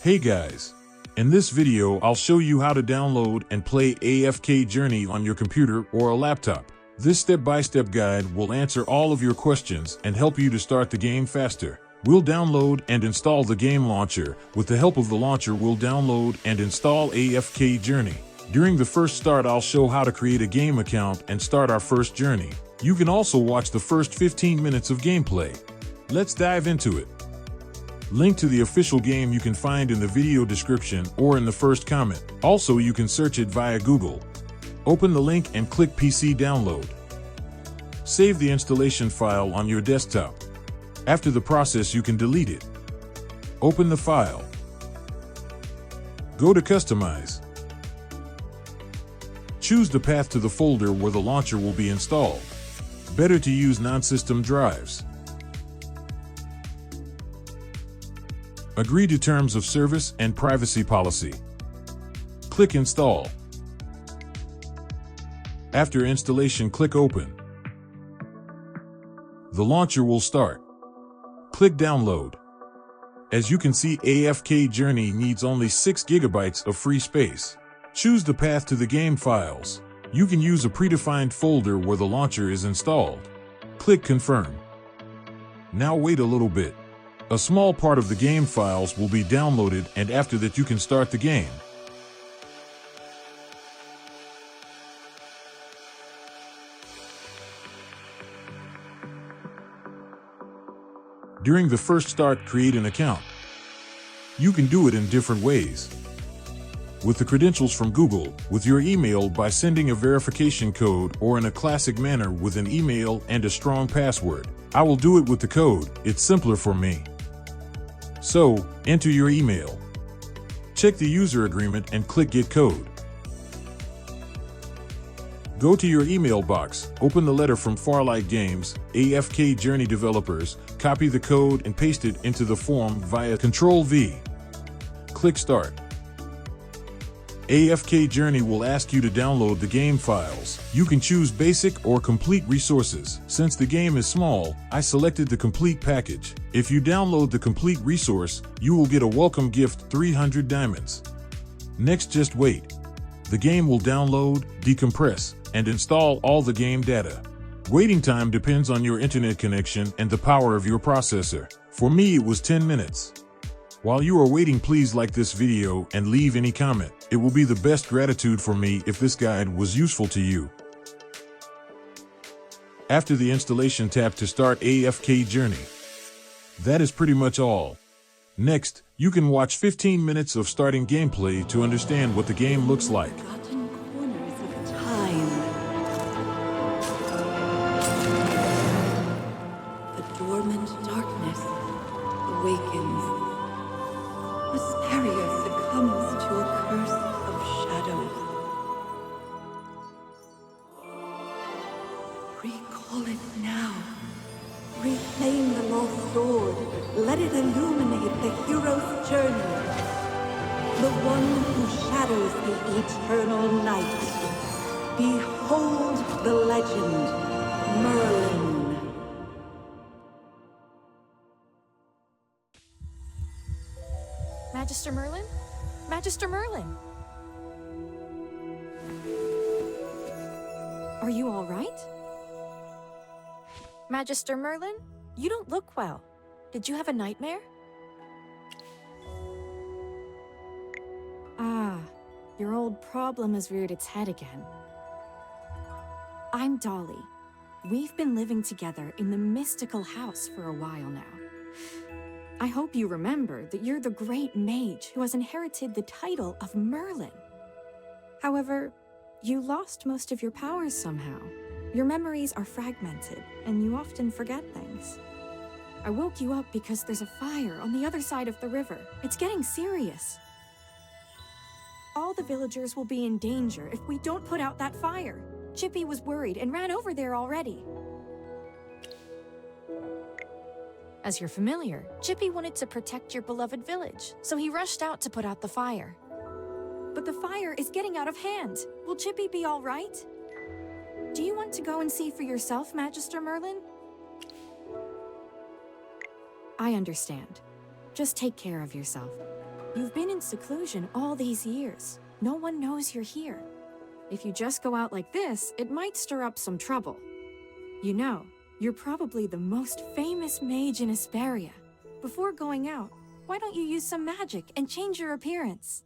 Hey guys! In this video I'll show you how to download and play AFK Journey on your computer or a laptop. This step-by-step guide will answer all of your questions and help you to start the game faster. We'll download and install the game launcher. With the help of the launcher we'll download and install AFK Journey. During the first start I'll show how to create a game account and start our first journey. You can also watch the first 15 minutes of gameplay. Let's dive into it. Link to the official game you can find in the video description or in the first comment. Also, you can search it via Google. Open the link and click PC download. Save the installation file on your desktop. After the process, you can delete it. Open the file. Go to Customize. Choose the path to the folder where the launcher will be installed. Better to use non-system drives. Agree to terms of service and privacy policy. Click Install. After installation, click Open. The launcher will start. Click Download. As you can see, AFK Journey needs only 6 GB of free space. Choose the path to the game files. You can use a predefined folder where the launcher is installed. Click Confirm. Now wait a little bit. A small part of the game files will be downloaded, and after that you can start the game. During the first start, create an account. You can do it in different ways. With the credentials from Google, with your email by sending a verification code, or in a classic manner with an email and a strong password. I will do it with the code, it's simpler for me. So, enter your email. Check the user agreement and click Get Code. Go to your email box, open the letter from Farlight Games, AFK Journey developers, copy the code and paste it into the form via Ctrl+V. Click Start. AFK Journey will ask you to download the game files. You can choose basic or complete resources. Since the game is small, I selected the complete package. If you download the complete resource, you will get a welcome gift, 300 diamonds. Next, just wait. The game will download, decompress, and install all the game data. Waiting time depends on your internet connection and the power of your processor. For me, it was 10 minutes. While you are waiting, please like this video and leave any comment. It will be the best gratitude for me if this guide was useful to you. After the installation, tap to start AFK Journey. That is pretty much all. Next, you can watch 15 minutes of starting gameplay to understand what the game looks like. Forgotten corners of time. The dormant darkness awakens. Mysteria succumbs to a curse of shadows. Recall it now. Reclaim the lost sword. Let it illuminate the hero's journey. The one who shadows the eternal night. Behold the legend, Merlin. Magister Merlin? Magister Merlin! Are you all right? Magister Merlin? You don't look well. Did you have a nightmare? Ah, your old problem has reared its head again. I'm Dolly. We've been living together in the mystical house for a while now. I hope you remember that you're the great mage who has inherited the title of Merlin. However, you lost most of your powers somehow. Your memories are fragmented, and you often forget things. I woke you up because there's a fire on the other side of the river. It's getting serious. All the villagers will be in danger if we don't put out that fire. Chippy was worried and ran over there already. As you're familiar, Chippy wanted to protect your beloved village, so he rushed out to put out the fire. But the fire is getting out of hand. Will Chippy be all right? Do you want to go and see for yourself, Magister Merlin? I understand. Just take care of yourself. You've been in seclusion all these years. No one knows you're here. If you just go out like this, it might stir up some trouble. You know, you're probably the most famous mage in Asperia. Before going out, why don't you use some magic and change your appearance?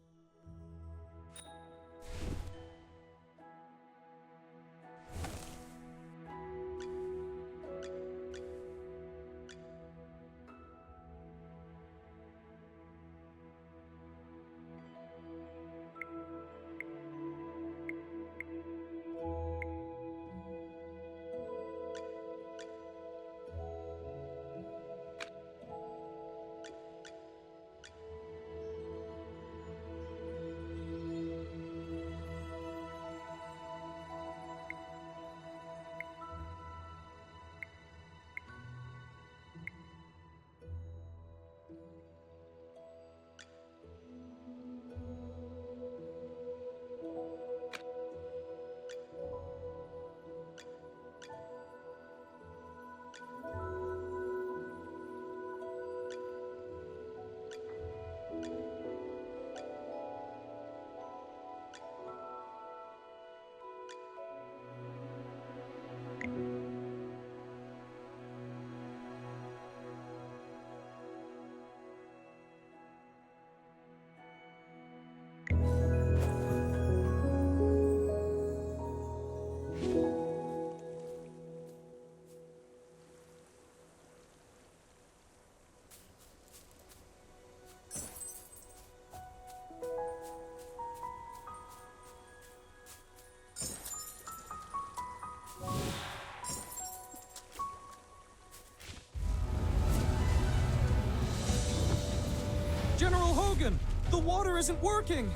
General Hogan, the water isn't working!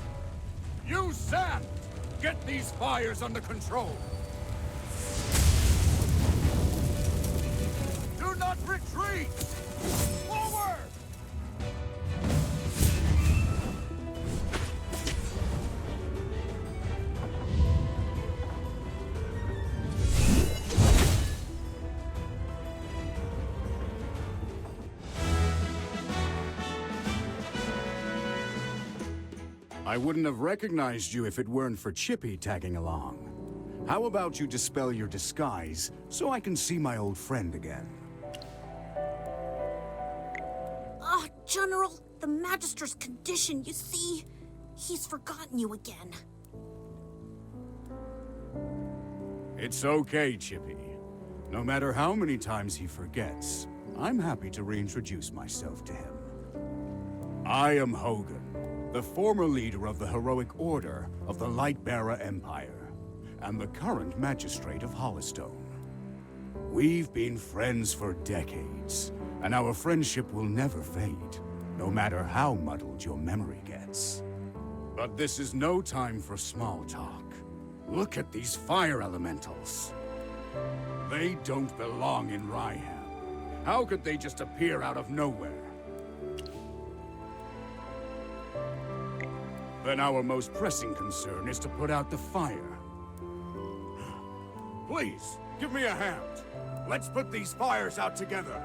Use sand! Get these fires under control! Do not retreat! Forward! I wouldn't have recognized you if it weren't for Chippy tagging along. How about you dispel your disguise so I can see my old friend again? Ah, General, the Magister's condition, you see? He's forgotten you again. It's okay, Chippy. No matter how many times he forgets, I'm happy to reintroduce myself to him. I am Hogan, the former leader of the heroic order of the Lightbearer Empire, and the current magistrate of Hollowstone. We've been friends for decades, and our friendship will never fade, no matter how muddled your memory gets. But this is no time for small talk. Look at these fire elementals. They don't belong in Ryham. How could they just appear out of nowhere? Then our most pressing concern is to put out the fire. Please, give me a hand. Let's put these fires out together.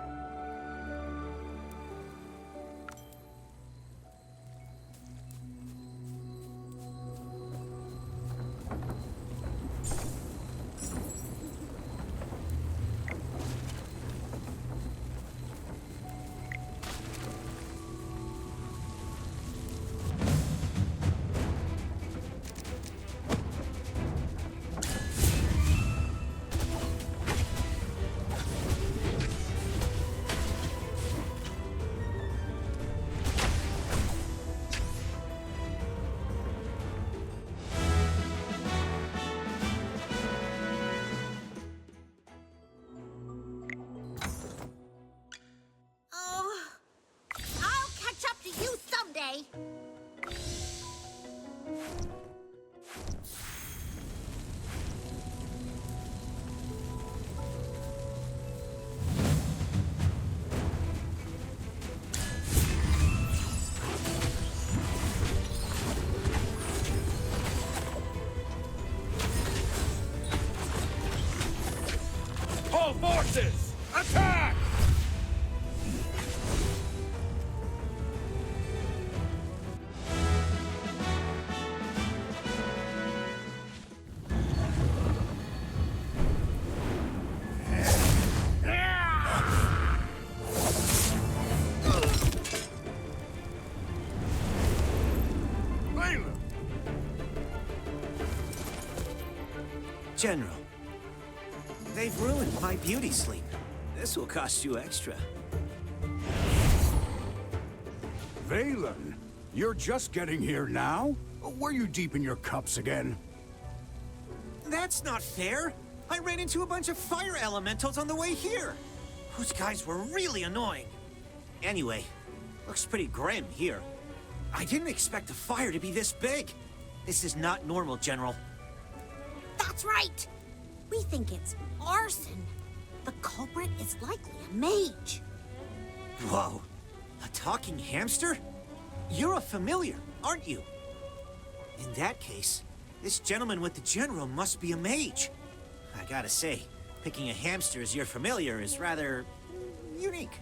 I'll catch up to you someday. All forces, attack! General. They've ruined my beauty sleep. This will cost you extra. Valen, you're just getting here now? Were you deep in your cups again? That's not fair! I ran into a bunch of fire elementals on the way here! Those guys were really annoying. Anyway, looks pretty grim here. I didn't expect the fire to be this big. This is not normal, General. That's right! We think it's arson. The culprit is likely a mage. Whoa, a talking hamster? You're a familiar, aren't you? In that case, this gentleman with the General must be a mage. I gotta say, picking a hamster as your familiar is rather unique.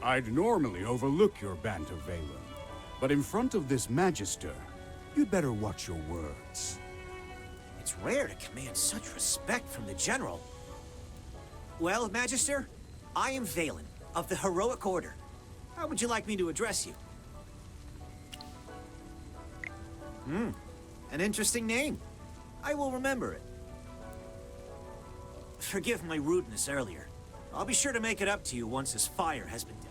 I'd normally overlook your banter, Valen. But in front of this Magister, you'd better watch your words. It's rare to command such respect from the General. Well, Magister, I am Valen, of the Heroic Order. How would you like me to address you? An interesting name. I will remember it. Forgive my rudeness earlier. I'll be sure to make it up to you once this fire has been dealt.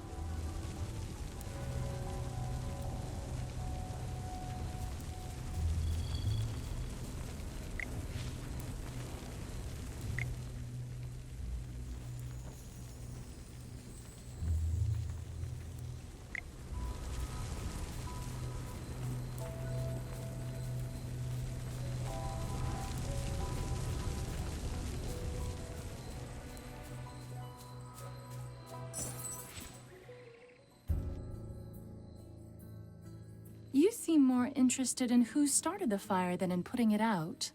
You seem more interested in who started the fire than in putting it out.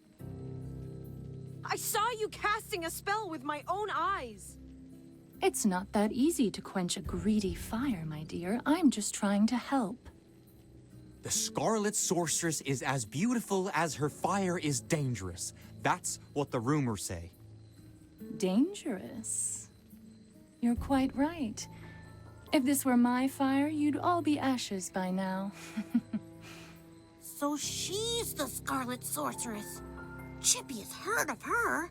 I saw you casting a spell with my own eyes. It's not that easy to quench a greedy fire, my dear. I'm just trying to help. The Scarlet Sorceress is as beautiful as her fire is dangerous. That's what the rumors say. Dangerous? You're quite right. If this were my fire, you'd all be ashes by now. So she's the Scarlet Sorceress. Chippy has heard of her.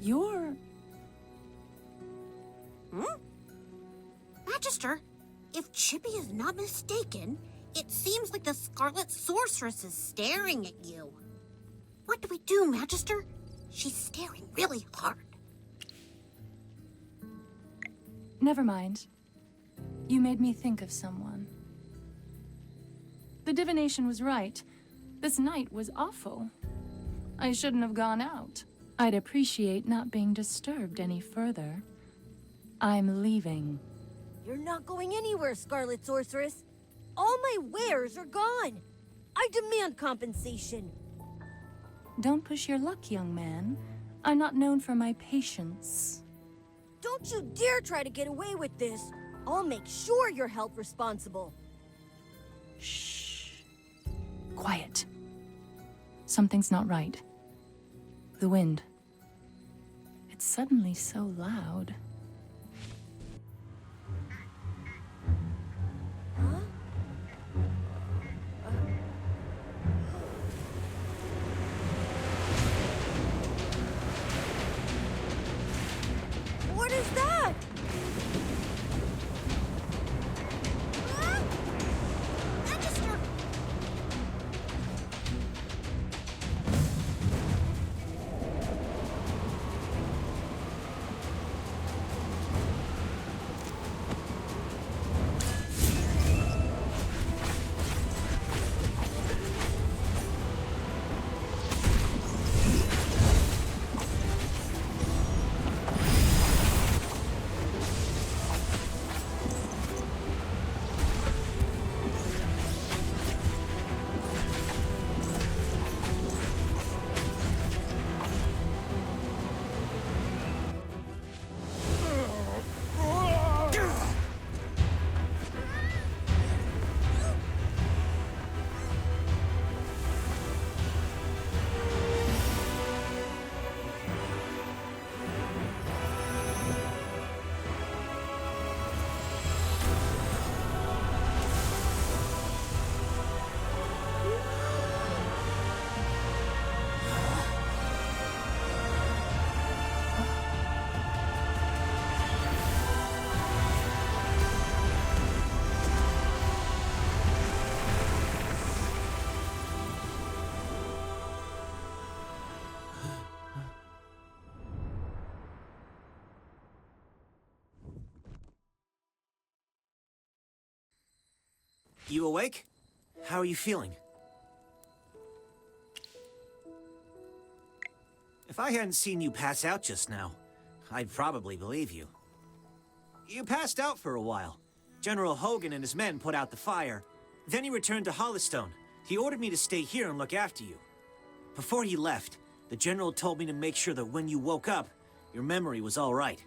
You're... Magister, if Chippy is not mistaken, it seems like the Scarlet Sorceress is staring at you. What do we do, Magister? She's staring really hard. Never mind. You made me think of someone. The divination was right. This night was awful. I shouldn't have gone out. I'd appreciate not being disturbed any further. I'm leaving. You're not going anywhere, Scarlet Sorceress. All my wares are gone. I demand compensation. Don't push your luck, young man. I'm not known for my patience. Don't you dare try to get away with this. I'll make sure you're held responsible. Shh. Quiet. Something's not right. The wind. It's suddenly so loud. What is that? Magister! You awake? How are you feeling? If I hadn't seen you pass out just now, I'd probably believe you. You passed out for a while. General Hogan and his men put out the fire. Then he returned to Hollystone. He ordered me to stay here and look after you. Before he left, the General told me to make sure that when you woke up, your memory was all right.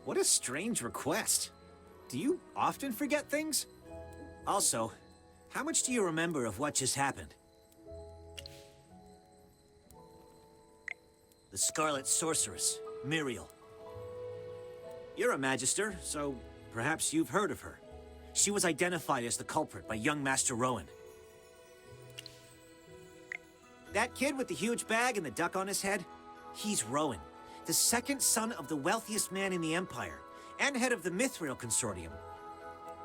What a strange request. Do you often forget things? Also, how much do you remember of what just happened? The Scarlet Sorceress, Muriel. You're a Magister, so perhaps you've heard of her. She was identified as the culprit by young Master Rowan. That kid with the huge bag and the duck on his head? He's Rowan, the second son of the wealthiest man in the Empire, and head of the Mithril Consortium.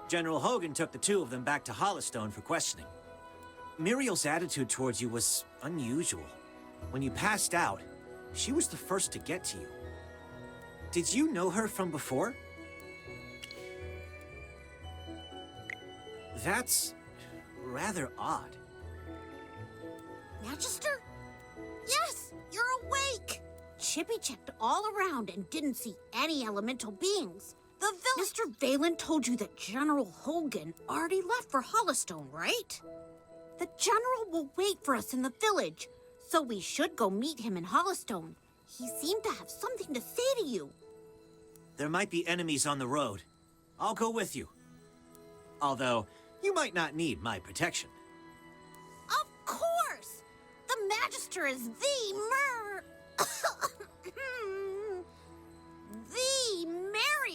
General Hogan took the two of them back to Hollystone for questioning. Muriel's attitude towards you was unusual. When you passed out, she was the first to get to you. Did you know her from before? That's rather odd. Magister? Yes, you're awake! Chippy checked all around and didn't see any elemental beings. The Mr. Valen told you that General Hogan already left for Hollystone, right? The General will wait for us in the village, so we should go meet him in Hollystone. He seemed to have something to say to you. There might be enemies on the road. I'll go with you. Although, you might not need my protection. Of course! The Magister is the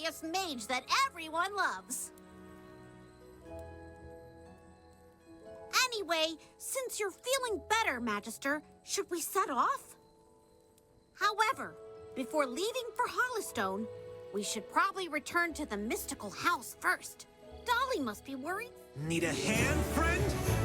merriest mage that everyone loves. Anyway, since you're feeling better, Magister, should we set off? However, before leaving for Hollystone, we should probably return to the mystical house first. Dolly must be worried. Need a hand, friend?